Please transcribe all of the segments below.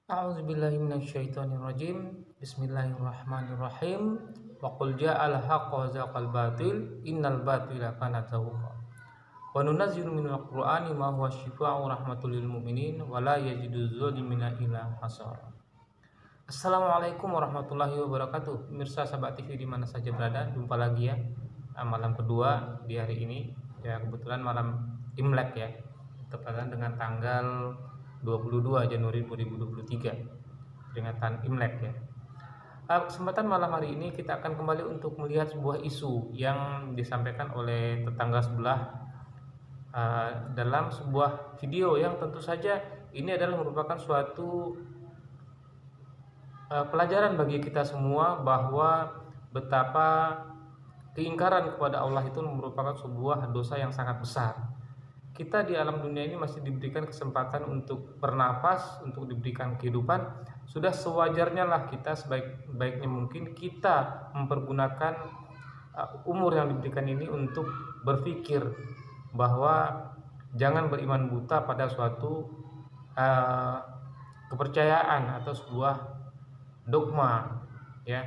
A'udzubillahi minasyaitonirrajim. Bismillahirrahmanirrahim. Wa qul ja'al haqqu wa zaqal batil innal batila kana zahuqa. Wa nunazzilu minal qur'ani ma huwa syifaa'un wa rahmatul lil mu'minin wa la yazidu dzalimina illa hasara. Assalamualaikum warahmatullahi wabarakatuh. Pemirsa Sahabat TV di mana saja berada, jumpa lagi ya. Malam kedua di hari ini. Ya, kebetulan malam Imlek ya. Tepatan dengan tanggal 22 Januari 2023, peringatan Imlek ya. Kesempatan malam hari ini kita akan kembali untuk melihat sebuah isu yang disampaikan oleh tetangga sebelah dalam sebuah video yang tentu saja ini adalah merupakan suatu pelajaran bagi kita semua bahwa betapa keingkaran kepada Allah itu merupakan sebuah dosa yang sangat besar. Kita di alam dunia ini masih diberikan kesempatan untuk bernapas, untuk diberikan kehidupan. Sudah sewajarnya lah kita sebaik-baiknya mungkin kita mempergunakan umur yang diberikan ini untuk berpikir bahwa jangan beriman buta pada suatu kepercayaan atau sebuah dogma ya.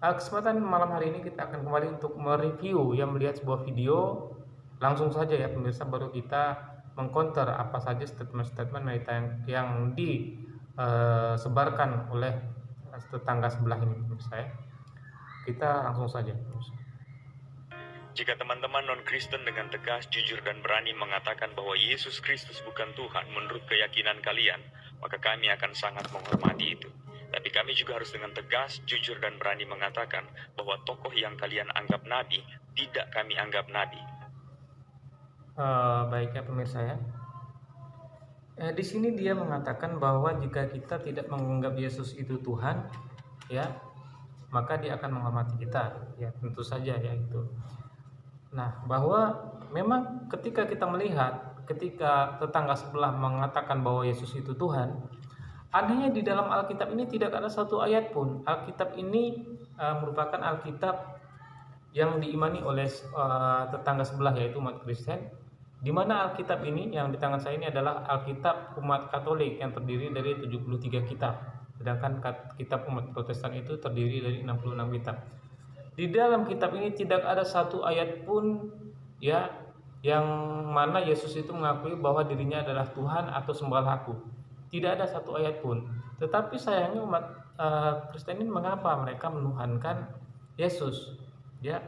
Kesempatan malam hari ini kita akan kembali untuk mereview yang melihat sebuah video. Langsung saja ya pemirsa, baru kita mengcounter apa saja statement-statement yang disebarkan oleh tetangga sebelah ini pemirsa ya. Kita langsung saja pemirsa. Jika teman-teman non-Kristen dengan tegas, jujur, dan berani mengatakan bahwa Yesus Kristus bukan Tuhan menurut keyakinan kalian, maka kami akan sangat menghormati itu. Tapi kami juga harus dengan tegas, jujur, dan berani mengatakan bahwa tokoh yang kalian anggap nabi tidak kami anggap nabi. Baik ya pemirsa ya. Di sini dia mengatakan bahwa jika kita tidak menganggap Yesus itu Tuhan, ya, maka dia akan menghormati kita. Ya, tentu saja ya itu. Nah, bahwa memang ketika kita melihat, ketika tetangga sebelah mengatakan bahwa Yesus itu Tuhan, anehnya di dalam Alkitab ini tidak ada satu ayat pun. Alkitab ini merupakan Alkitab yang diimani oleh tetangga sebelah yaitu umat Kristen, di mana Alkitab ini yang di tangan saya ini adalah Alkitab umat Katolik yang terdiri dari 73 kitab, sedangkan kitab umat Protestan itu terdiri dari 66 kitab. Di dalam kitab ini tidak ada satu ayat pun ya yang mana Yesus itu mengakui bahwa dirinya adalah Tuhan atau sembahku. Tidak ada satu ayat pun. Tetapi sayangnya umat Kristen ini mengapa mereka menuhankan Yesus? Ya,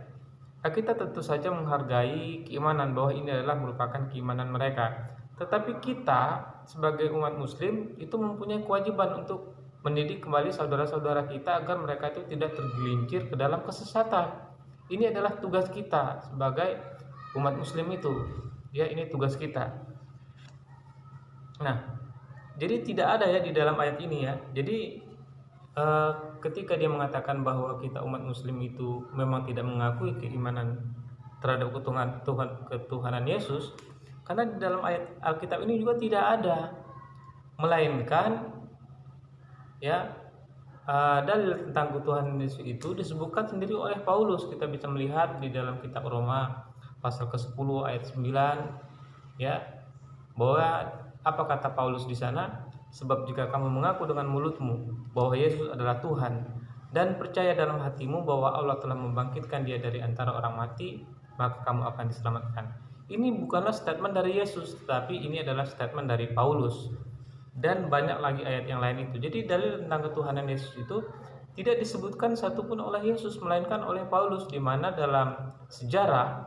kita tentu saja menghargai keimanan bahwa ini adalah merupakan keimanan mereka. Tetapi kita sebagai umat Muslim itu mempunyai kewajiban untuk mendidik kembali saudara-saudara kita agar mereka itu tidak tergelincir ke dalam kesesatan. Ini adalah tugas kita sebagai umat Muslim itu. Ya, ini tugas kita. Nah, jadi tidak ada ya di dalam ayat ini ya. Jadi ketika dia mengatakan bahwa kita umat Muslim itu memang tidak mengakui keimanan terhadap ketuhanan Yesus, karena di dalam ayat Alkitab ini juga tidak ada, melainkan ya dalil tentang ketuhanan Yesus itu disebutkan sendiri oleh Paulus. Kita bisa melihat di dalam kitab Roma pasal ke-10 ayat 9 ya, bahwa apa kata Paulus di sana? Sebab jika kamu mengaku dengan mulutmu bahwa Yesus adalah Tuhan dan percaya dalam hatimu bahwa Allah telah membangkitkan dia dari antara orang mati, maka kamu akan diselamatkan. Ini bukanlah statement dari Yesus, tetapi ini adalah statement dari Paulus. Dan banyak lagi ayat yang lain itu. Jadi dalil tentang ketuhanan Yesus itu tidak disebutkan satupun oleh Yesus, melainkan oleh Paulus, di mana dalam sejarah,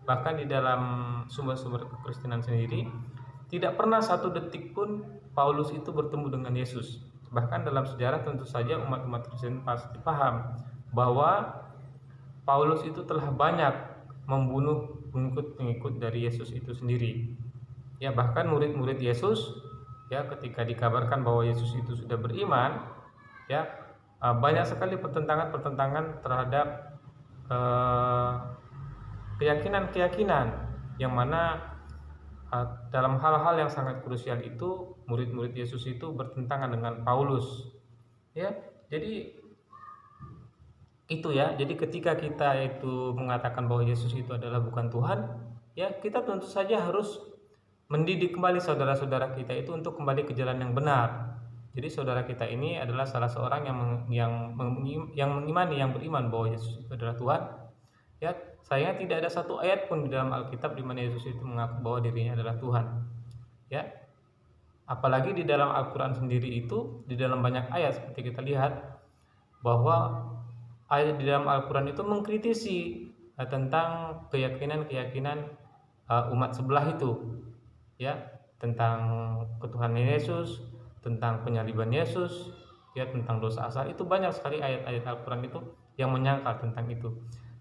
bahkan di dalam sumber-sumber kekristenan sendiri, tidak pernah satu detik pun Paulus itu bertemu dengan Yesus. Bahkan dalam sejarah tentu saja umat-umat Kristen pasti paham bahwa Paulus itu telah banyak membunuh pengikut-pengikut dari Yesus itu sendiri. Ya, bahkan murid-murid Yesus ya ketika dikabarkan bahwa Yesus itu sudah beriman, ya banyak sekali pertentangan terhadap keyakinan-keyakinan yang mana dalam hal-hal yang sangat krusial itu murid-murid Yesus itu bertentangan dengan Paulus. Ya, jadi itu ya. Jadi ketika kita itu mengatakan bahwa Yesus itu adalah bukan Tuhan, ya kita tentu saja harus mendidik kembali saudara-saudara kita itu untuk kembali ke jalan yang benar. Jadi saudara kita ini adalah salah seorang yang mengimani, yang beriman bahwa Yesus itu adalah Tuhan. Ya, sayangnya tidak ada satu ayat pun di dalam Alkitab di mana Yesus itu mengaku bahwa dirinya adalah Tuhan. Ya, apalagi di dalam Al-Quran sendiri itu, di dalam banyak ayat seperti kita lihat bahwa ayat di dalam Al-Quran itu mengkritisi tentang keyakinan-keyakinan umat sebelah itu, ya, tentang ketuhanan Yesus, tentang penyaliban Yesus, ya, tentang dosa asal. Itu banyak sekali ayat-ayat Al-Quran itu yang menyangkal tentang itu.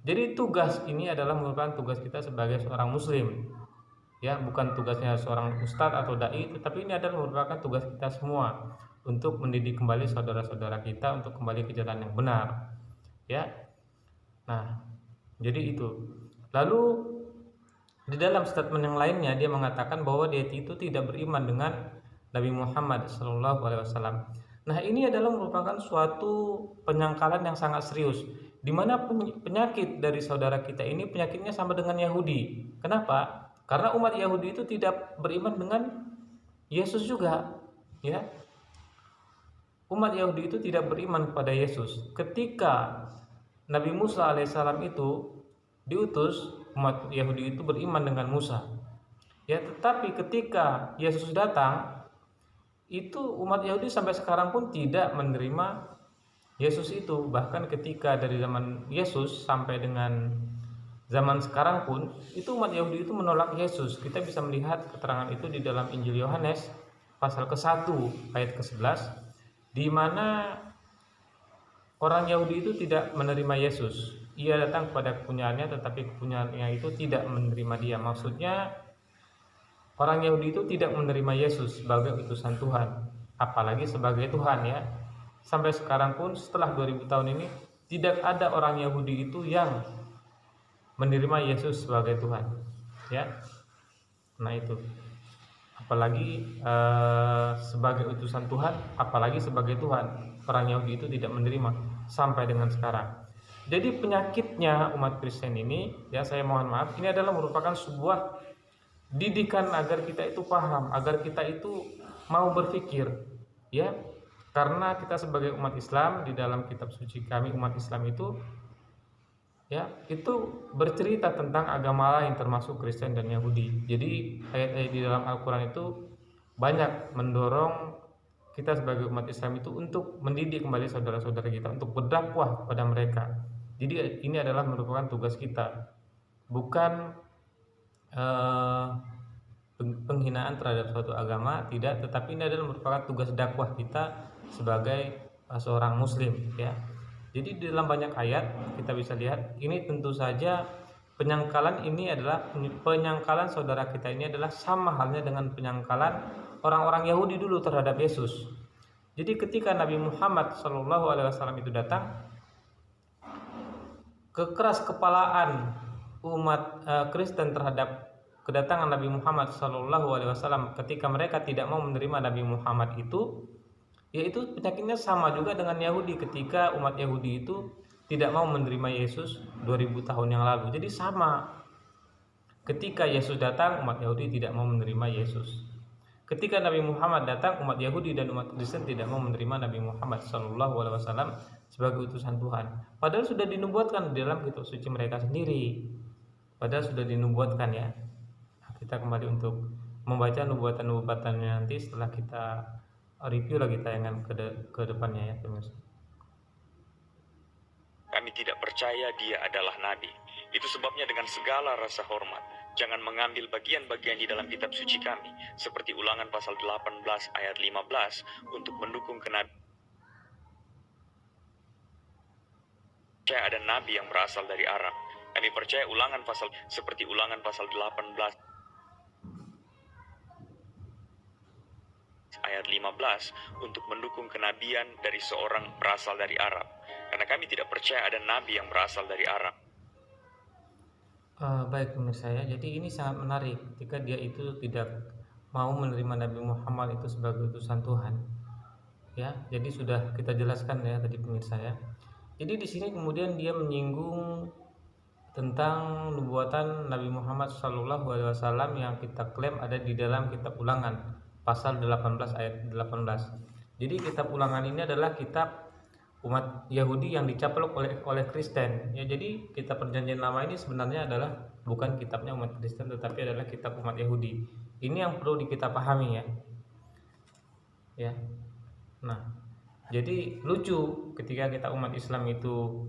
Jadi tugas ini adalah merupakan tugas kita sebagai seorang muslim, ya, bukan tugasnya seorang ustadz atau dai, tetapi ini adalah merupakan tugas kita semua untuk mendidik kembali saudara-saudara kita untuk kembali ke jalan yang benar, ya. Nah, jadi itu. Lalu di dalam statement yang lainnya dia mengatakan bahwa dia itu tidak beriman dengan Nabi Muhammad SAW. Nah, ini adalah merupakan suatu penyangkalan yang sangat serius, di mana penyakit dari saudara kita ini penyakitnya sama dengan Yahudi. Kenapa? Karena umat Yahudi itu tidak beriman dengan Yesus juga, ya. Umat Yahudi itu tidak beriman kepada Yesus. Ketika Nabi Musa alaihissalam itu diutus, umat Yahudi itu beriman dengan Musa. Ya, tetapi ketika Yesus datang, itu umat Yahudi sampai sekarang pun tidak menerima Yesus itu. Bahkan ketika dari zaman Yesus sampai dengan zaman sekarang pun, itu umat Yahudi itu menolak Yesus. Kita bisa melihat keterangan itu di dalam Injil Yohanes pasal ke-1 ayat ke-11, di mana orang Yahudi itu tidak menerima Yesus. Ia datang kepada kepunyaannya, tetapi kepunyaannya itu tidak menerima dia. Maksudnya orang Yahudi itu tidak menerima Yesus sebagai utusan Tuhan, apalagi sebagai Tuhan, ya. Sampai sekarang pun setelah 2000 tahun ini tidak ada orang Yahudi itu yang menerima Yesus sebagai Tuhan, ya. Nah, itu apalagi sebagai utusan Tuhan, apalagi sebagai Tuhan, orang Yahudi itu tidak menerima sampai dengan sekarang. Jadi penyakitnya umat Kristen ini, ya, saya mohon maaf, ini adalah merupakan sebuah didikan agar kita itu paham, agar kita itu mau berpikir, ya. Karena kita sebagai umat Islam, di dalam kitab suci kami umat Islam itu, ya, itu bercerita tentang agama lain termasuk Kristen dan Yahudi. Jadi ayat-ayat di dalam Al-Quran itu banyak mendorong kita sebagai umat Islam itu untuk mendidik kembali saudara-saudara kita, untuk berdakwah kepada mereka. Jadi ini adalah merupakan tugas kita, bukan penghinaan terhadap suatu agama, tidak, tetapi ini adalah merupakan tugas dakwah kita sebagai seorang muslim, ya. Jadi di dalam banyak ayat kita bisa lihat ini tentu saja penyangkalan ini adalah penyangkalan saudara kita ini adalah sama halnya dengan penyangkalan orang-orang Yahudi dulu terhadap Yesus. Jadi ketika Nabi Muhammad SAW itu datang, kekeras kepalaan umat Kristen terhadap kedatangan Nabi Muhammad SAW ketika mereka tidak mau menerima Nabi Muhammad itu, yaitu penyakitnya sama juga dengan Yahudi ketika umat Yahudi itu tidak mau menerima Yesus 2000 tahun yang lalu. Jadi sama, ketika Yesus datang umat Yahudi tidak mau menerima Yesus. Ketika Nabi Muhammad datang, umat Yahudi dan umat Kristen tidak mau menerima Nabi Muhammad SAW sebagai utusan Tuhan. Padahal sudah dinubuatkan di dalam kitab suci mereka sendiri. Padahal sudah dinubuatkan, ya. Nah, kita kembali untuk membaca nubuatan-nubuatannya nanti setelah kita review lagi tayangan ke depannya, ya, pemirsa. Kami tidak percaya dia adalah nabi. Itu sebabnya dengan segala rasa hormat, jangan mengambil bagian-bagian di dalam kitab suci kami, seperti Ulangan pasal 18 ayat 15, untuk mendukung kenabian. Percaya ada nabi yang berasal dari Arab. Kami percaya Ulangan pasal seperti Ulangan pasal 18 ayat 15 untuk mendukung kenabian dari seorang berasal dari Arab. Karena kami tidak percaya ada nabi yang berasal dari Arab. Baik pemirsa, ya. Jadi ini sangat menarik ketika dia itu tidak mau menerima Nabi Muhammad itu sebagai utusan Tuhan, ya. Jadi sudah kita jelaskan, ya, tadi pemirsa, ya. Jadi di sini kemudian dia menyinggung tentang nubuatan Nabi Muhammad SAW yang kita klaim ada di dalam kitab Ulangan pasal 18 ayat 18. Jadi kitab Ulangan ini adalah kitab umat Yahudi yang dicaplok oleh Kristen. Ya, jadi kitab Perjanjian Lama ini sebenarnya adalah bukan kitabnya umat Kristen, tetapi adalah kitab umat Yahudi. Ini yang perlu kita pahami ya. Ya. Nah, jadi lucu ketika kita umat Islam itu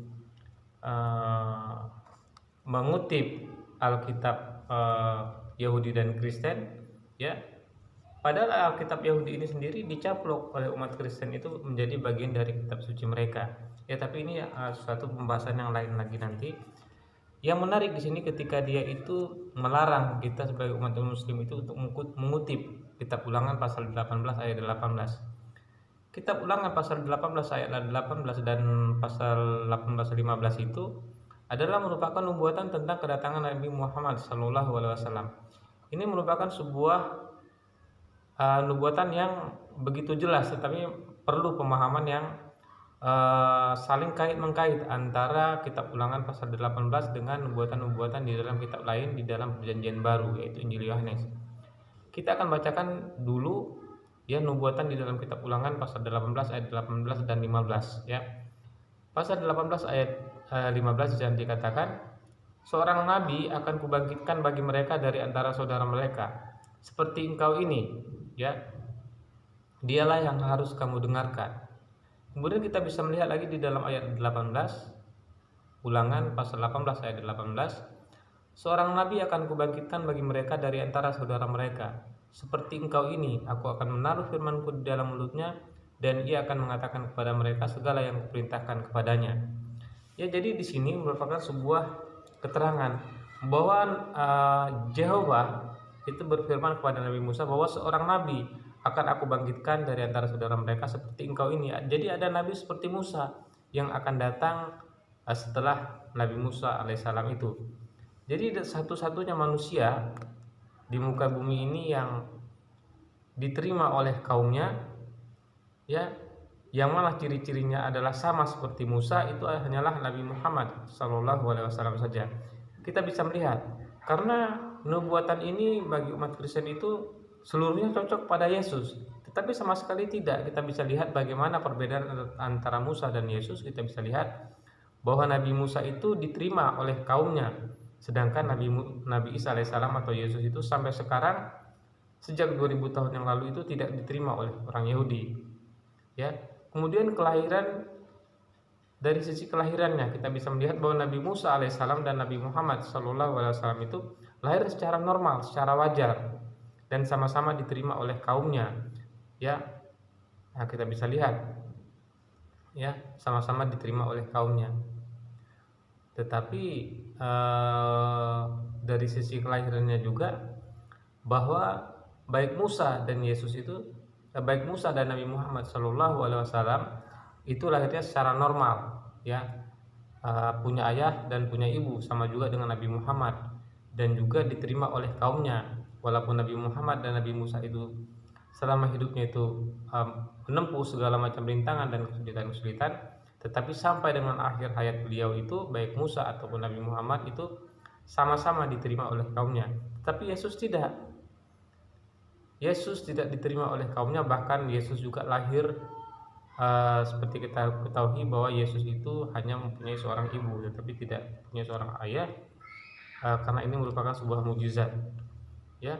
mengutip Alkitab Yahudi dan Kristen, ya. Padahal Alkitab Yahudi ini sendiri dicaplok oleh umat Kristen itu menjadi bagian dari kitab suci mereka. Ya, tapi ini suatu pembahasan yang lain lagi nanti. Yang menarik di sini ketika dia itu melarang kita sebagai umat Muslim itu untuk mengutip kitab Ulangan pasal 18 ayat 18. Kitab Ulangan pasal 18 ayat 18 dan pasal 18-15 itu adalah merupakan nubuatan tentang kedatangan Nabi Muhammad SAW. Ini merupakan sebuah nubuatan yang begitu jelas, tetapi perlu pemahaman yang saling kait-mengkait antara kitab Ulangan pasal 18 dengan nubuatan-nubuatan di dalam kitab lain di dalam Perjanjian Baru, yaitu Injil Yohanes. Kita akan bacakan dulu ya nubuatan di dalam kitab Ulangan pasal 18 ayat 18 dan 15 ya. Pasal 18 ayat 15 dan dikatakan, seorang nabi akan kubangkitkan bagi mereka dari antara saudara mereka, seperti engkau ini, ya. Dialah yang harus kamu dengarkan. Kemudian kita bisa melihat lagi di dalam ayat 18, Ulangan pasal 18 ayat 18, seorang nabi akan kubangkitkan bagi mereka dari antara saudara mereka, seperti engkau ini, aku akan menaruh firmanku di dalam mulutnya, dan ia akan mengatakan kepada mereka segala yang kuperintahkan kepadanya. Ya, jadi di sini merupakan sebuah keterangan bahwa Jehovah itu berfirman kepada Nabi Musa bahwa seorang nabi akan aku bangkitkan dari antara saudara mereka seperti engkau ini. Jadi ada nabi seperti Musa yang akan datang setelah Nabi Musa alaihissalam itu. Jadi satu-satunya manusia di muka bumi ini yang diterima oleh kaumnya, ya, yang mana ciri-cirinya adalah sama seperti Musa, itu hanyalah Nabi Muhammad SAW saja. Kita bisa melihat karena nubuatan ini bagi umat Kristen itu seluruhnya cocok pada Yesus, tetapi sama sekali tidak. Kita bisa lihat bagaimana perbedaan antara Musa dan Yesus. Kita bisa lihat bahwa Nabi Musa itu diterima oleh kaumnya, sedangkan Nabi Isa alaihissalam atau Yesus itu sampai sekarang sejak 2000 tahun yang lalu itu tidak diterima oleh orang Yahudi. Ya. Kemudian kelahiran, dari sisi kelahirannya kita bisa melihat bahwa Nabi Musa alaihissalam dan Nabi Muhammad SAW itu lahir secara normal, secara wajar, dan sama-sama diterima oleh kaumnya. Ya, nah, kita bisa lihat, ya, sama-sama diterima oleh kaumnya. Tetapi dari sisi kelahirannya juga bahwa baik Musa dan Yesus itu, baik Musa dan Nabi Muhammad SAW itu lahirnya secara normal, ya, punya ayah dan punya ibu sama juga dengan Nabi Muhammad, dan juga diterima oleh kaumnya. Walaupun Nabi Muhammad dan Nabi Musa itu selama hidupnya itu menempuh segala macam rintangan dan kesulitan-kesulitan, tetapi sampai dengan akhir hayat beliau itu baik Musa ataupun Nabi Muhammad itu sama-sama diterima oleh kaumnya. Tapi Yesus tidak. Yesus tidak diterima oleh kaumnya, bahkan Yesus juga lahir seperti kita ketahui bahwa Yesus itu hanya mempunyai seorang ibu tetapi tidak punya seorang ayah, karena ini merupakan sebuah mukjizat, ya.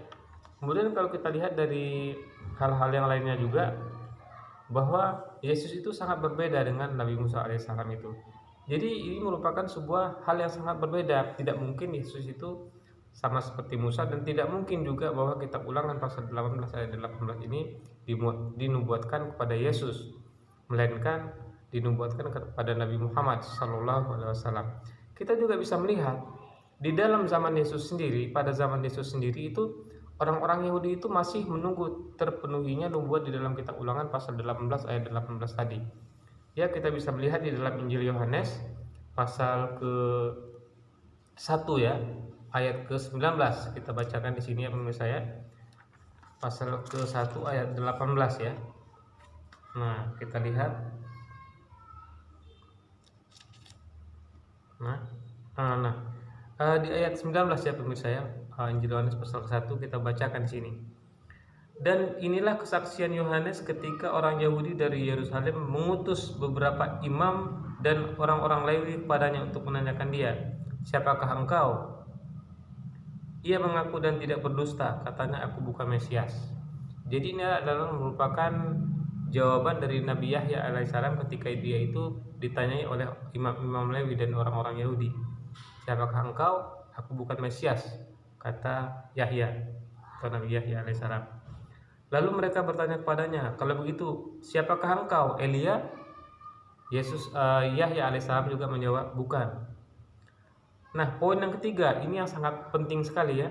Kemudian kalau kita lihat dari hal-hal yang lainnya juga bahwa Yesus itu sangat berbeda dengan Nabi Musa alaihissalam itu. Jadi ini merupakan sebuah hal yang sangat berbeda. Tidak mungkin Yesus itu sama seperti Musa, dan tidak mungkin juga bahwa kitab Ulangan pasal 18 ayat 18 ini dinubuatkan kepada Yesus, melainkan dinubuatkan kepada Nabi Muhammad SAW. Kita juga bisa melihat di dalam zaman Yesus sendiri, pada zaman Yesus sendiri itu orang-orang Yahudi itu masih menunggu terpenuhinya nubuat di dalam kitab Ulangan pasal 18 ayat 18 tadi. Ya, kita bisa melihat di dalam Injil Yohanes pasal ke-1 ya, ayat ke-19. Kita bacakan di sini ya pemirsa ya. Pasal ke-1 ayat 18 ya. Nah, kita lihat. Di ayat 19 ya pemirsa ya. Injil Yohanes pasal ke-1 kita bacakan di sini. Dan inilah kesaksian Yohanes ketika orang Yahudi dari Yerusalem mengutus beberapa imam dan orang-orang Lewi kepadanya untuk menanyakan dia, "Siapakah engkau?" Ia mengaku dan tidak berdusta, katanya, "Aku bukan Mesias." Jadi ini adalah merupakan jawaban dari Nabi Yahya alaihissalam ketika dia itu ditanyai oleh imam-imam Lewi dan orang-orang Yahudi, "Siapakah engkau?" "Aku bukan Mesias," kata Yahya atau Nabi Yahya alaihissalam. Lalu mereka bertanya kepadanya, "Kalau begitu, siapakah engkau, Elia?" Yahya alaihissalam juga menjawab, "Bukan." Nah, poin yang ketiga ini yang sangat penting sekali ya,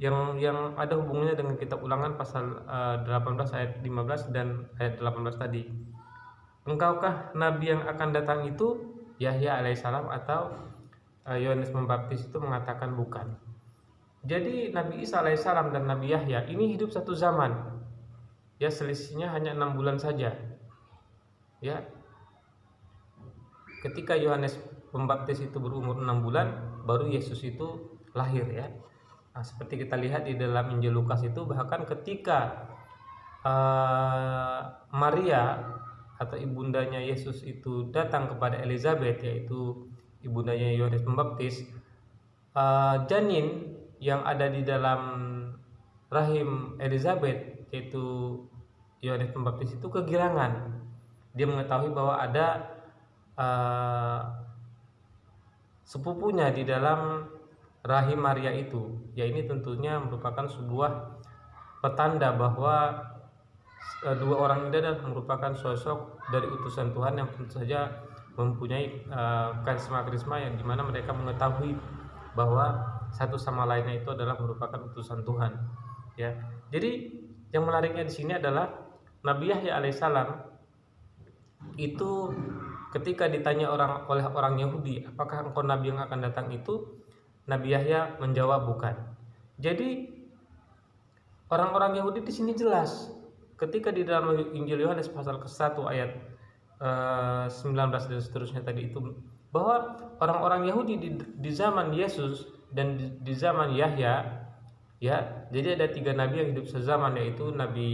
yang ada hubungannya dengan kitab Ulangan pasal 18 ayat 15 dan ayat 18 tadi. "Engkaukah nabi yang akan datang itu?" Yahya alaihissalam atau Yohanes Pembaptis itu mengatakan bukan. Jadi Nabi Isa alaihissalam dan Nabi Yahya ini hidup satu zaman. Ya, selisihnya hanya 6 bulan saja. Ya. Ketika Yohanes Pembaptis itu berumur 6 bulan, baru Yesus itu lahir ya. Nah, seperti kita lihat di dalam Injil Lukas itu, bahkan ketika Maria atau ibundanya Yesus itu datang kepada Elizabeth, yaitu ibundanya Yohanes Pembaptis, janin yang ada di dalam rahim Elizabeth, yaitu Yohanes Pembaptis, itu kegirangan. Dia mengetahui bahwa ada sepupunya di dalam rahim Maria itu. Ya, ini tentunya merupakan sebuah petanda bahwa dua orang ini adalah merupakan sosok dari utusan Tuhan yang tentu saja mempunyai karisma-karisma yang dimana mereka mengetahui bahwa satu sama lainnya itu adalah merupakan utusan Tuhan. Ya, jadi yang menariknya di sini adalah Nabi Yahya alaihissalam itu ketika ditanya oleh orang Yahudi, "Apakah engkau nabi yang akan datang itu?" Nabi Yahya menjawab bukan. Jadi orang-orang Yahudi di sini jelas ketika di dalam Injil Yohanes pasal ke-1 ayat 19 dan seterusnya tadi itu, bahwa orang-orang Yahudi di zaman Yesus dan di zaman Yahya, ya, jadi ada 3 nabi yang hidup sezaman, yaitu Nabi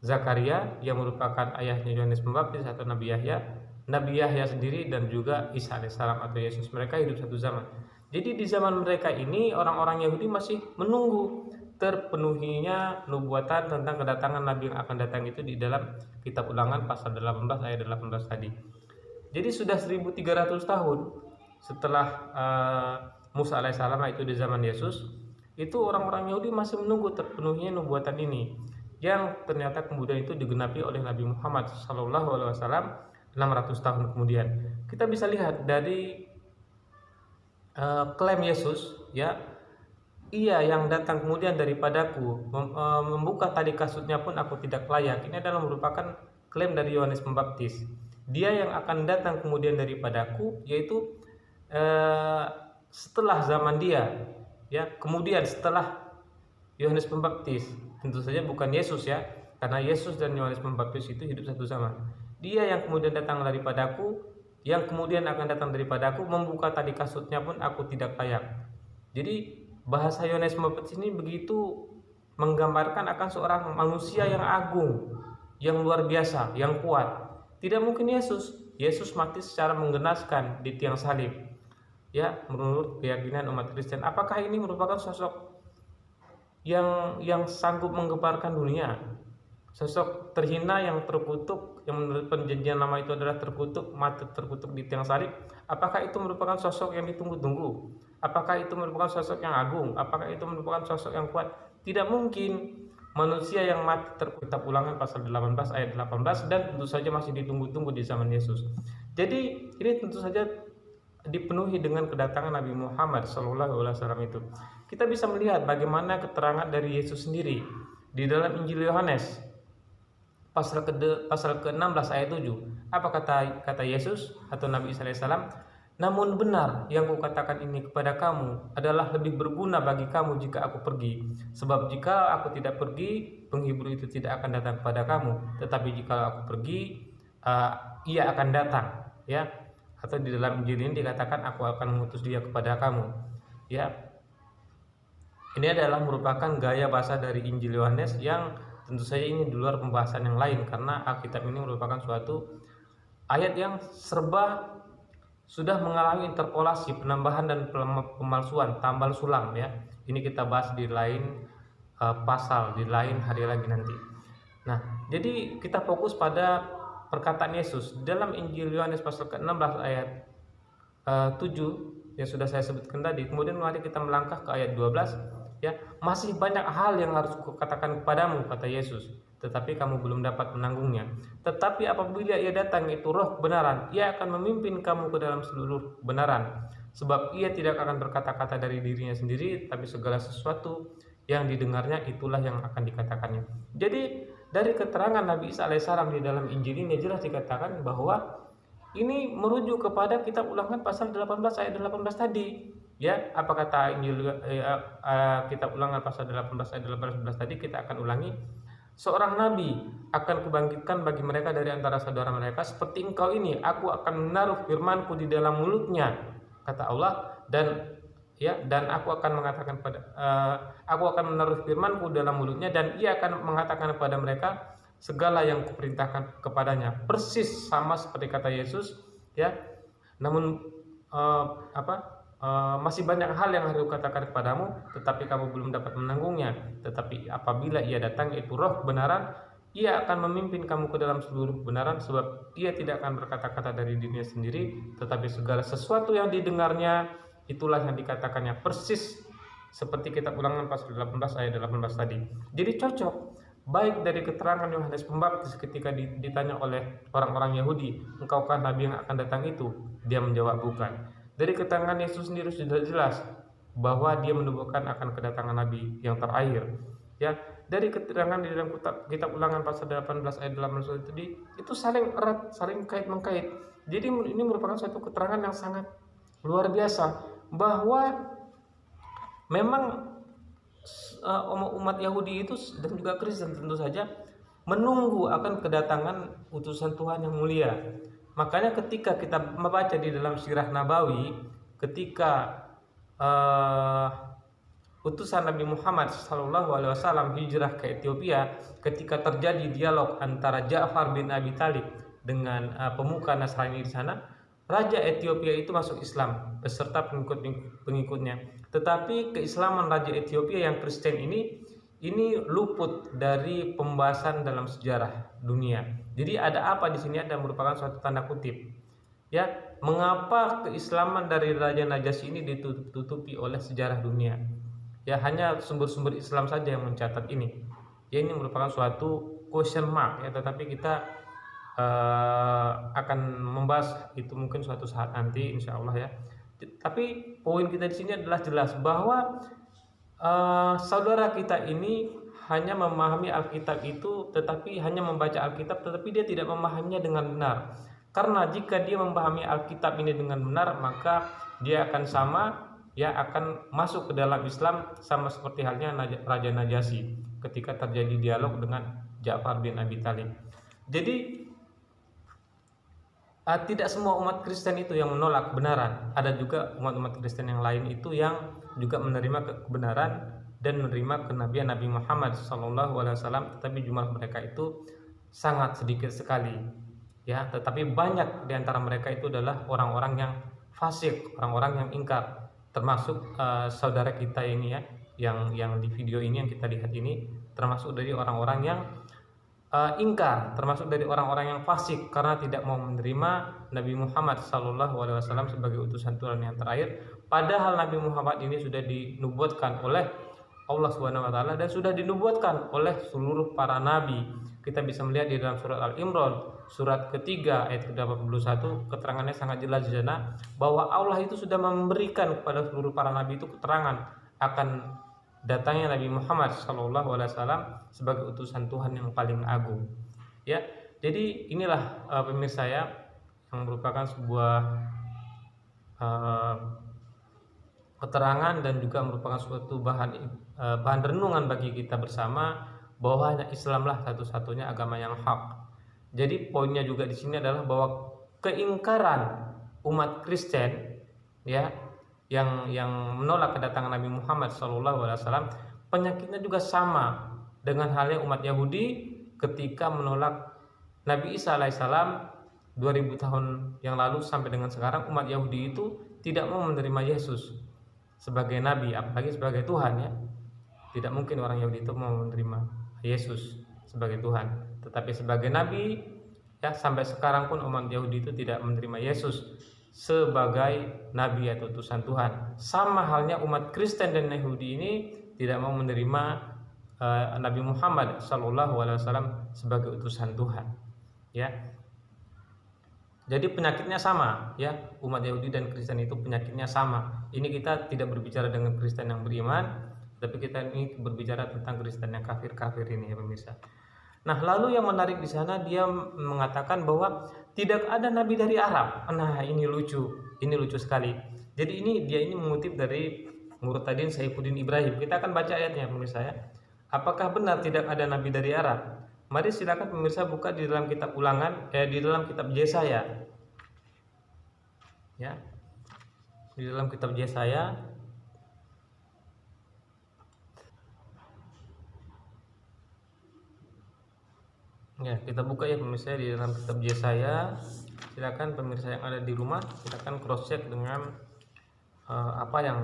Zakaria yang merupakan ayahnya Yohanes Pembaptis atau Nabi Yahya, Nabi Yahya sendiri, dan juga Isa alaihissalam atau Yesus. Mereka hidup satu zaman. Jadi di zaman mereka ini orang-orang Yahudi masih menunggu terpenuhinya nubuatan tentang kedatangan nabi yang akan datang itu di dalam kitab Ulangan pasal 18 ayat 18 tadi. Jadi sudah 1300 tahun setelah Musa alaihissalam, itu di zaman Yesus, itu orang-orang Yahudi masih menunggu terpenuhinya nubuatan ini, yang ternyata kemudian itu digenapi oleh Nabi Muhammad SAW 600 tahun kemudian. Kita bisa lihat dari klaim Yesus, ya, "Ia yang datang kemudian daripadaku, membuka tali kasutnya pun aku tidak layak." Ini adalah merupakan klaim dari Yohanes Pembaptis. Dia yang akan datang kemudian daripadaku, yaitu setelah zaman dia, ya, kemudian setelah Yohanes Pembaptis. Tentu saja bukan Yesus ya, karena Yesus dan Yohanes Pembaptis itu hidup satu zaman. Dia yang kemudian datang daripadaku, yang kemudian akan datang daripadaku, membuka tali kasutnya pun aku tidak layak. Jadi bahasa Yohanes Pembaptis ini begitu menggambarkan akan seorang manusia yang agung, yang luar biasa, yang kuat. Tidak mungkin Yesus. Yesus mati secara menggenaskan di tiang salib. Ya, menurut keyakinan umat Kristen. Apakah ini merupakan sosok yang sanggup menggemparkan dunia? Sosok terhina yang terkutuk, yang menurut perjanjian lama itu adalah terkutuk, mati terkutuk di tiang salib. Apakah itu merupakan sosok yang ditunggu-tunggu? Apakah itu merupakan sosok yang agung? Apakah itu merupakan sosok yang kuat? Tidak mungkin. Manusia yang mati terkutuk, Ulangan pasal 18 ayat 18, dan tentu saja masih ditunggu-tunggu di zaman Yesus. Jadi ini tentu saja dipenuhi dengan kedatangan Nabi Muhammad SAW itu. Kita bisa melihat bagaimana keterangan dari Yesus sendiri di dalam Injil Yohanes pasal ke-16 ayat 7. Apa kata Yesus atau Nabi Isa alaihissalam? "Namun benar yang kukatakan ini kepada kamu adalah lebih berguna bagi kamu jika aku pergi. Sebab jika aku tidak pergi, penghibur itu tidak akan datang kepada kamu. Tetapi jika aku pergi, ia akan datang." Ya. Atau di dalam Injil ini dikatakan, "Aku akan mengutus dia kepada kamu." Ya. Ini adalah merupakan gaya bahasa dari Injil Yohanes yang tentu saja ini di luar pembahasan yang lain, karena Alkitab ini merupakan suatu ayat yang serba sudah mengalami interpolasi, penambahan dan pemalsuan, tambal sulam ya. Ini kita bahas di lain pasal, di lain hari lagi nanti. Nah, jadi kita fokus pada perkataan Yesus dalam Injil Yohanes pasal ke-16 ayat 7 yang sudah saya sebutkan tadi. Kemudian mari kita melangkah ke ayat 12 ya. Masih banyak hal yang harus kukatakan kepadamu, kata Yesus, tetapi kamu belum dapat menanggungnya. Tetapi apabila ia datang, itu Roh kebenaran, ia akan memimpin kamu ke dalam seluruh kebenaran. Sebab ia tidak akan berkata-kata dari dirinya sendiri, tapi segala sesuatu yang didengarnya itulah yang akan dikatakannya. Jadi dari keterangan Nabi Isa alaihissalam di dalam Injil ini jelas dikatakan bahwa ini merujuk kepada kitab Ulangan pasal 18 ayat 18 tadi. Ya, apa kata Injil kitab Ulangan pasal 18 ayat 18 tadi, kita akan ulangi. Seorang nabi akan kubangkitkan bagi mereka dari antara saudara mereka seperti engkau ini, aku akan menaruh firmanku di dalam mulutnya, kata Allah, dan aku akan mengatakan aku akan menaruh firmanku dalam mulutnya, dan ia akan mengatakan kepada mereka segala yang kuperintahkan kepadanya. Persis sama seperti kata Yesus ya. Namun masih banyak hal yang harus kukatakan kepadamu, tetapi kamu belum dapat menanggungnya. Tetapi apabila ia datang, yaitu Roh kebenaran, ia akan memimpin kamu ke dalam seluruh kebenaran, sebab ia tidak akan berkata-kata dari dirinya sendiri, tetapi segala sesuatu yang didengarnya itulah yang dikatakannya. Persis seperti kitab Ulangan pasal 18 ayat 18 tadi. Jadi cocok baik dari keterangan Yohanes Pembaptis ketika ditanya oleh orang-orang Yahudi, engkaukah nabi yang akan datang itu? Dia menjawab bukan. Dari keterangan Yesus sendiri sudah jelas bahwa dia menubuhkan akan kedatangan nabi yang terakhir. Ya, dari keterangan di dalam kitab Ulangan pasal 18 ayat 18 tadi itu saling erat, saling kait-mengkait. Jadi ini merupakan suatu keterangan yang sangat luar biasa bahwa memang umat Yahudi itu dan juga Kristen tentu saja menunggu akan kedatangan utusan Tuhan yang mulia. Makanya ketika kita membaca di dalam sirah Nabawi, ketika utusan Nabi Muhammad SAW hijrah ke Ethiopia, ketika terjadi dialog antara Ja'far bin Abi Thalib dengan pemuka Nasrani di sana, Raja Ethiopia itu masuk Islam beserta pengikut-pengikutnya. Tetapi keislaman Raja Ethiopia yang Kristen ini luput dari pembahasan dalam sejarah dunia. Jadi ada apa di sini? Ada merupakan suatu tanda kutip. Ya, mengapa keislaman dari Raja Najasyi ini ditutupi oleh sejarah dunia? Ya, hanya sumber-sumber Islam saja yang mencatat ini. Ya, ini merupakan suatu question mark ya, tetapi kita akan membahas itu mungkin suatu saat nanti insya Allah ya. Tapi poin kita di sini adalah jelas bahwa saudara kita ini hanya memahami Alkitab itu, tetapi hanya membaca Alkitab, tetapi dia tidak memahaminya dengan benar. Karena jika dia memahami Alkitab ini dengan benar, maka dia akan akan masuk ke dalam Islam sama seperti halnya Raja Najasyi ketika terjadi dialog dengan Ja'far bin Abi Thalib. Jadi tidak semua umat Kristen itu yang menolak kebenaran. Ada juga umat-umat Kristen yang lain itu yang juga menerima kebenaran dan menerima kenabian Nabi Muhammad SAW, tetapi jumlah mereka itu sangat sedikit sekali. Ya, tetapi banyak di antara mereka itu adalah orang-orang yang fasik, orang-orang yang ingkar, termasuk saudara kita ini ya, yang di video ini yang kita lihat ini, termasuk dari orang-orang yang ingkar, termasuk dari orang-orang yang fasik karena tidak mau menerima Nabi Muhammad SAW sebagai utusan Tuhan yang terakhir. Padahal Nabi Muhammad ini sudah dinubuatkan oleh Allah Subhanahu wa taala dan sudah dinubuatkan oleh seluruh para nabi. Kita bisa melihat di dalam surat Al-Imran surat ketiga ayat ke-81, keterangannya sangat jelas di sana bahwa Allah itu sudah memberikan kepada seluruh para nabi itu keterangan akan datangnya Nabi Muhammad SAW sebagai utusan Tuhan yang paling agung. Ya, jadi inilah pemirsa ya, yang merupakan sebuah keterangan dan juga merupakan suatu bahan renungan bagi kita bersama bahwa hanya Islamlah satu-satunya agama yang hak. Jadi poinnya juga di sini adalah bahwa keingkaran umat Kristen ya yang menolak kedatangan Nabi Muhammad SAW, penyakitnya juga sama dengan halnya umat Yahudi ketika menolak Nabi Isa alaihissalam 2000 tahun yang lalu sampai dengan sekarang. Umat Yahudi itu tidak mau menerima Yesus sebagai nabi, apalagi sebagai Tuhan ya. Tidak mungkin orang Yahudi itu mau menerima Yesus sebagai Tuhan, tetapi sebagai nabi ya, sampai sekarang pun umat Yahudi itu tidak menerima Yesus sebagai nabi atau utusan Tuhan. Sama halnya umat Kristen dan Yahudi ini tidak mau menerima Nabi Muhammad SAW sebagai utusan Tuhan ya. Jadi penyakitnya sama ya, umat Yahudi dan Kristen itu penyakitnya sama. Ini kita tidak berbicara dengan Kristen yang beriman, tapi kita ini berbicara tentang Kristen yang kafir-kafir ini ya pemirsa. Nah, lalu yang menarik di sana dia mengatakan bahwa tidak ada nabi dari Arab. Nah, ini lucu sekali. Jadi dia mengutip dari Murtadin Saifuddin Ibrahim. Kita akan baca ayatnya pemirsa ya. Apakah benar tidak ada nabi dari Arab? Mari silakan pemirsa buka di dalam kitab Ulangan, di dalam kitab Yesaya. Ya. Di dalam kitab Yesaya ya, kita buka ya pemirsa di dalam kitab Yesaya. Silakan pemirsa yang ada di rumah, silakan cross check dengan apa yang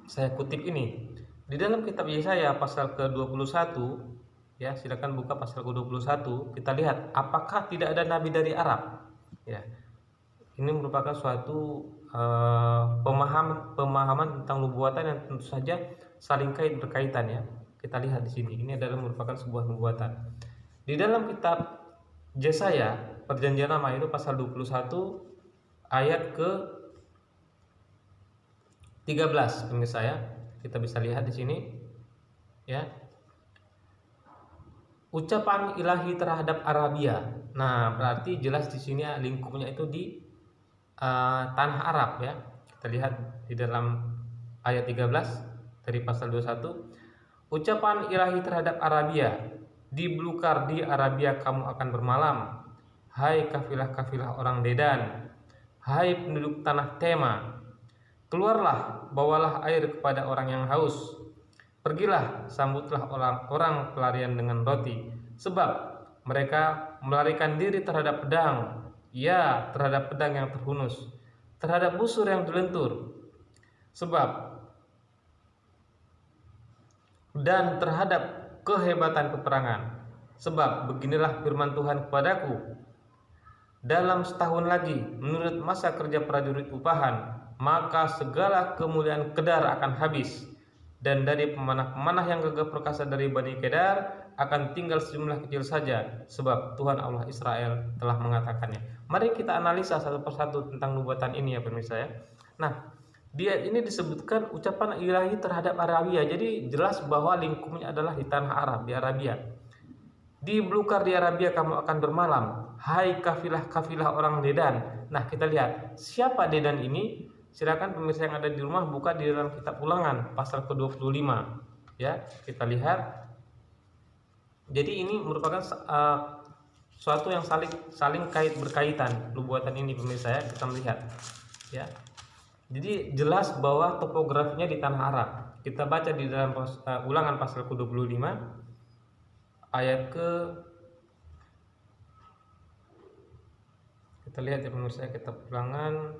saya kutip ini. Di dalam kitab Yesaya pasal ke-21 ya, silakan buka pasal ke-21. Kita lihat apakah tidak ada nabi dari Arab. Ya. Ini merupakan suatu pemahaman tentang nubuatan yang tentu saja saling berkaitan ya. Kita lihat di sini. Ini adalah merupakan sebuah nubuatan. Di dalam kitab Yesaya Perjanjian Lama itu pasal 21 ayat ke 13 pemirsa ya. Kita bisa lihat di sini ya. Ucapan ilahi terhadap Arabia. Nah, berarti jelas di sini lingkupnya itu di tanah Arab ya. Kita lihat di dalam ayat 13 dari pasal 21. Ucapan ilahi terhadap Arabia. Di belukar di Arabia kamu akan bermalam. Hai kafilah-kafilah orang Dedan. Hai penduduk tanah Tema. Keluarlah, bawalah air kepada orang yang haus. Pergilah, sambutlah orang-orang pelarian dengan roti. Sebab mereka melarikan diri terhadap pedang. Ya, terhadap pedang yang terhunus. Terhadap busur yang dilentur. Sebab dan terhadap kehebatan peperangan. Sebab beginilah firman Tuhan kepadaku. Dalam setahun lagi, menurut masa kerja prajurit upahan, maka segala kemuliaan Kedar akan habis, dan dari pemanah-pemanah yang gagah perkasa dari Bani Kedar akan tinggal sejumlah kecil saja, sebab Tuhan Allah Israel telah mengatakannya. Mari kita analisa satu persatu tentang nubuatan ini ya pemirsa ya. Nah, dia ini disebutkan ucapan ilahi terhadap Arabia. Jadi jelas bahwa lingkupnya adalah di tanah Arab, di Arabia. Di belukar di Arabia kamu akan bermalam. Hai kafilah-kafilah orang Dedan. Nah, kita lihat siapa Dedan ini. Silakan pemirsa yang ada di rumah buka di dalam kitab Ulangan pasal ke-25. Ya, kita lihat. Jadi ini merupakan suatu yang saling berkaitan nubuatan ini pemirsa ya. Kita melihat. Ya. Jadi jelas bahwa topografinya di tanah Arab. Kita baca di dalam Ulangan pasal ke-25 ayat kita lihat ya pemirsa, kitab Ulangan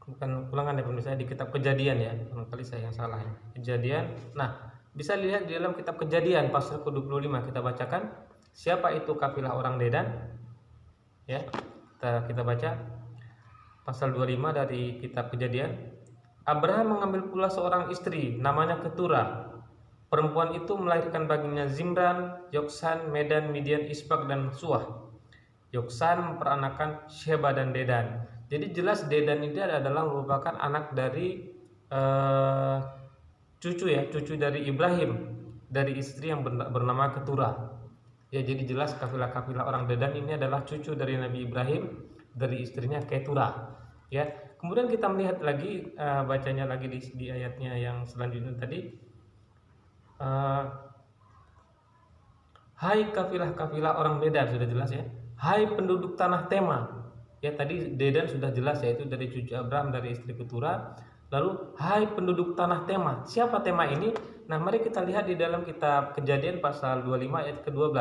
bukan Ulangan ya pemirsa, di kitab Kejadian ya. Barangkali saya yang salah ya. Kejadian. Nah, bisa lihat di dalam kitab Kejadian pasal ke-25 kita bacakan siapa itu kafilah orang Dedan. Ya. Kita baca pasal 25 dari kitab Kejadian. Abraham mengambil pula seorang istri namanya Keturah. Perempuan itu melahirkan baginya Zimran, Yoksan, Medan, Midian, Isbak dan Suah. Yoksan memperanakan Sheba dan Dedan. Jadi jelas Dedan ini adalah merupakan anak dari cucu dari Ibrahim, dari istri yang bernama Keturah. Ya, jadi jelas kafilah-kafilah orang Dedan ini adalah cucu dari Nabi Ibrahim dari istrinya Keturah. Ya, kemudian kita melihat lagi bacanya lagi di ayatnya yang selanjutnya tadi. Hai kafilah-kafilah orang Dedan, sudah jelas ya. Hai penduduk tanah Tema. Ya tadi Dedan sudah jelas, yaitu dari cucu Abraham dari istri Ketura. Lalu hai penduduk tanah Tema. Siapa Tema ini? Nah, mari kita lihat di dalam kitab Kejadian pasal 25 ayat ke-12.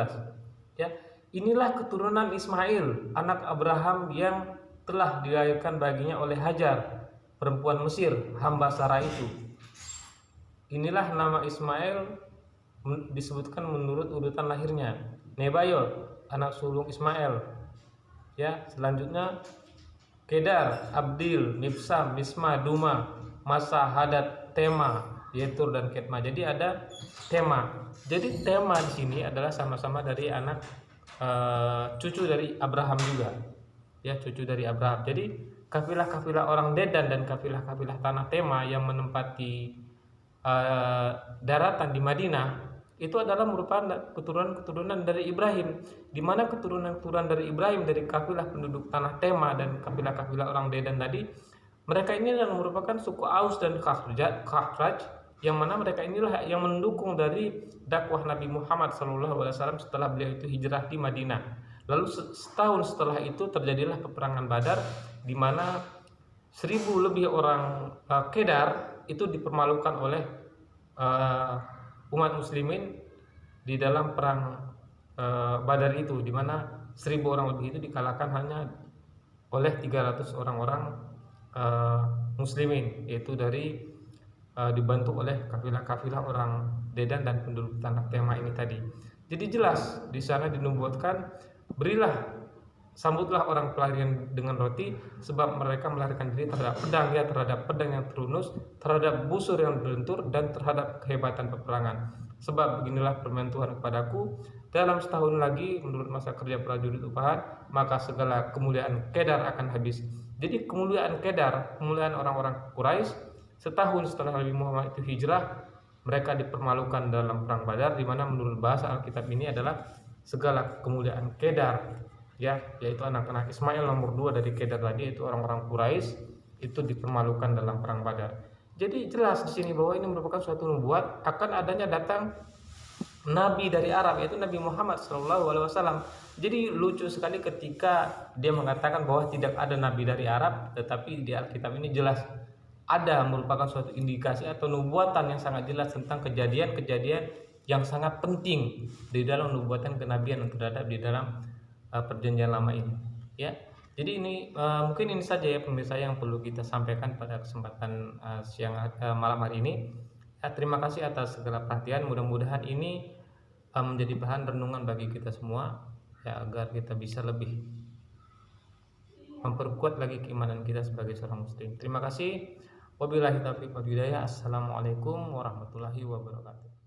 Ya, inilah keturunan Ismail, anak Abraham yang telah dilahirkan baginya oleh Hajar, perempuan Mesir, hamba Sarah itu. Inilah nama Ismail disebutkan menurut urutan lahirnya. Nebayot, anak sulung Ismail. Ya, selanjutnya Kedar, Abdil, Mibsam, Misma, Duma, Masa, Hadad, Tema, Yetur dan Ketma. Jadi ada Tema. Jadi Tema di sini adalah sama-sama dari anak cucu dari Abraham juga. Ya, cucu dari Abraham. Jadi kafilah-kafilah orang Dedan dan kafilah-kafilah tanah Tema yang menempati daratan di Madinah itu adalah merupakan keturunan-keturunan dari Ibrahim, di mana keturunan-keturunan dari Ibrahim dari kafilah penduduk tanah Tema dan kafilah-kafilah orang Dedan tadi, mereka ini adalah merupakan suku Aus dan Khazraj, yang mana mereka inilah yang mendukung dari dakwah Nabi Muhammad SAW setelah beliau itu hijrah di Madinah. Lalu setahun setelah itu terjadilah peperangan Badar, di mana 1000 lebih orang Kedar itu dipermalukan oleh umat muslimin di dalam perang Badar itu, di mana 1000 orang lebih itu dikalahkan hanya oleh 300 orang-orang muslimin, yaitu dari dibantu oleh kafilah-kafilah orang Dedan dan penduduk tanah Tema ini tadi. Jadi jelas di sana dinubuatkan, sambutlah orang pelarian dengan roti, sebab mereka melarikan diri terhadap pedang, ya, terhadap pedang yang terunus, terhadap busur yang berlentur, dan terhadap kehebatan peperangan. Sebab beginilah permintaan Tuhan kepadaku, dalam setahun lagi menurut masa kerja prajurit upahan, maka segala kemuliaan Kedar akan habis. Jadi kemuliaan Kedar, kemuliaan orang-orang Quraisy, setahun setelah Nabi Muhammad itu hijrah, mereka dipermalukan dalam perang Badar, di mana menurut bahasa Alkitab ini adalah segala kemuliaan Kedar, ya, yaitu anak-anak Ismail nomor 2 dari Kedar tadi, yaitu orang-orang Quraisy, itu dipermalukan dalam perang Badar. Jadi jelas di sini bahwa ini merupakan suatu nubuat akan adanya datang nabi dari Arab, yaitu Nabi Muhammad SAW. Jadi lucu sekali ketika dia mengatakan bahwa tidak ada nabi dari Arab, tetapi di Alkitab ini jelas ada, merupakan suatu indikasi atau nubuatan yang sangat jelas tentang kejadian-kejadian yang sangat penting di dalam nubuatan kenabian yang terhadap di dalam perjanjian lama ini, ya. Jadi ini mungkin ini saja ya pemirsa yang perlu kita sampaikan pada kesempatan malam hari ini. Ya, terima kasih atas segala perhatian. Mudah-mudahan ini menjadi bahan renungan bagi kita semua, ya, agar kita bisa lebih memperkuat lagi keimanan kita sebagai seorang muslim. Terima kasih. Wabillahi taufiq wal hidayah. Assalamualaikum warahmatullahi wabarakatuh.